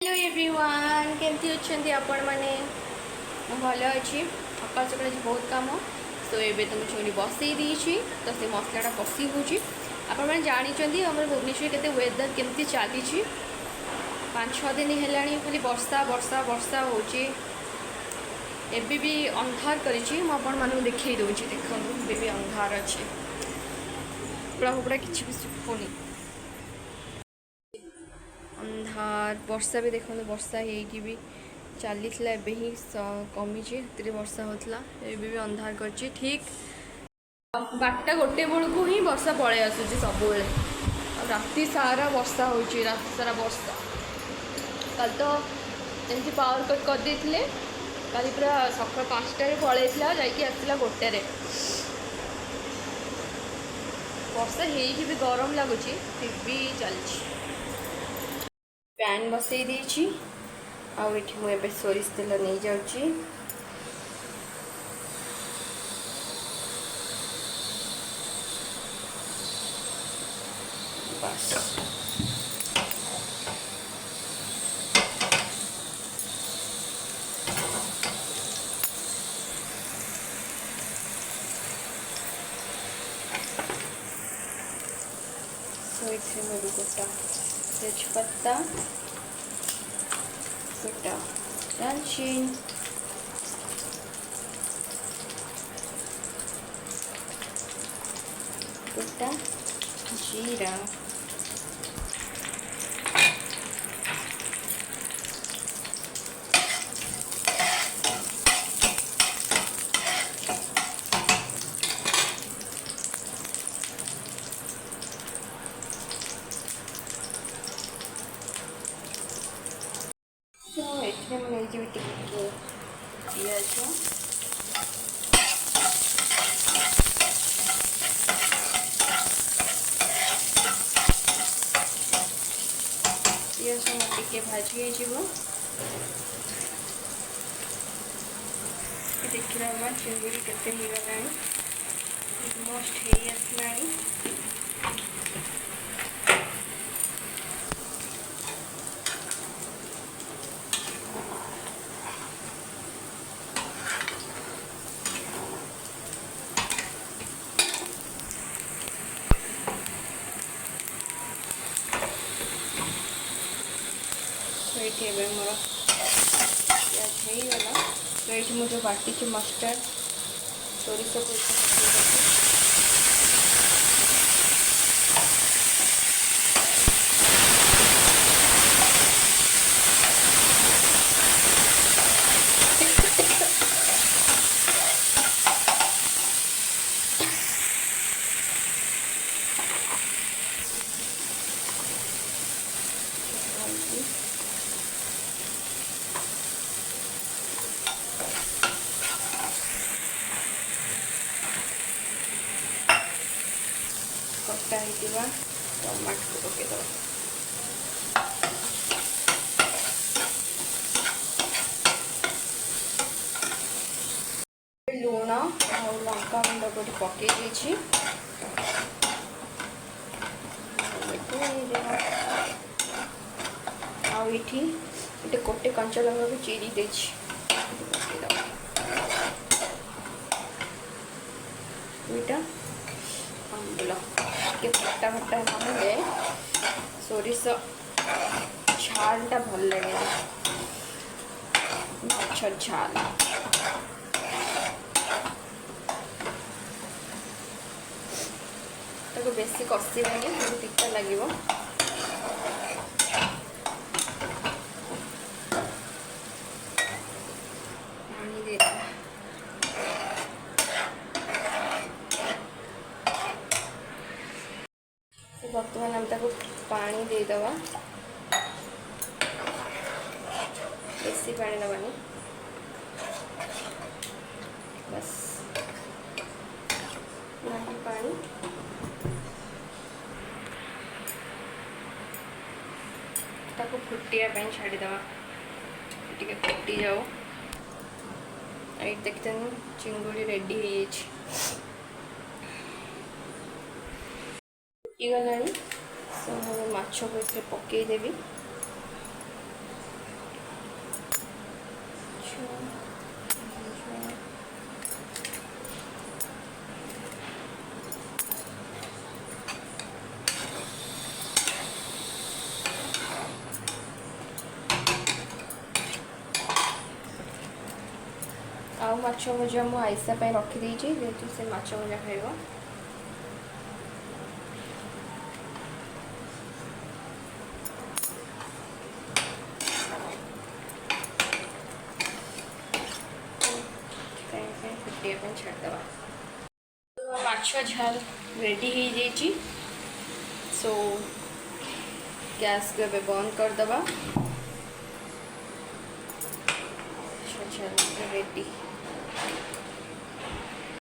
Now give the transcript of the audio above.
Hello everyone केमती अच्छे आपण मैंने भल अच्छी सकाल सकाल बहुत कम तो ये तो मुझे बसई देती तो से मसलाटा कषि होने जानते आम भुवनेश्वर के वेदर केमती चली 5-6 दिन है खाली वर्षा वर्षा वर्षा होची एबी भी अंधार करी मुझे देखी दूसरी देखो भी अंधार अच्छे कपड़ा फपड़ा किसी भी सुखुनी अंधार वर्षा भी देखो वर्षा हो भी चली ही कमी वर्षा होता भी अंधार कर ठीक 12-1 बेलू ही वर्षा पलि आसूँ सब राति सारा वर्षा हो राति सारा वर्षा कल तो एमती पावर कट कर देते कल पूरा सकाल 5टार पलि जासला 1टारे वर्षा हो भी गरम लगुच फिर भी चलती पैन बसई देती आठ मुझे सोरिष तेल नहीं जाऊँगी बस तो इसमें मेरे को तेजपत्ता गोटा दालचीनी गोटा जीरा तो ये मुझे पियाज पियाज टे भाजी हो देखा चिंगुड़ी केते गला मस्ट हो आसला तो ये मोर प्याज होगला तो ये मुझे बाटी मस्टर्ड सोरिष को कटा होगा टमाटो को पकईद लुण आ लंका गुंड को पकई गोटे गोटे कंचा लंका को चिरी दे दुईटा आंबुल के खट्टा खट्टा नहे सोरिष झालटा भल लगे माछ झाल ताको बेसी कषिबानी तीता लगे पानी दे बर्तमान हम ताको पानी दे दवा बेसी पानी दबानी बस पानी ताको फुटिया छाड़ीदवा टे फुटी जाओ ये देखते चिंगुड़ी रेडी गला माछ को पकईदेवी आउ माछ भजा मु आइसा रखी जेहेतु से माछ भजा खाइब फुटे छाड़दे तो माछ झाल रेडी हो जाइए सो गैस को ए बंद करदे रेडी।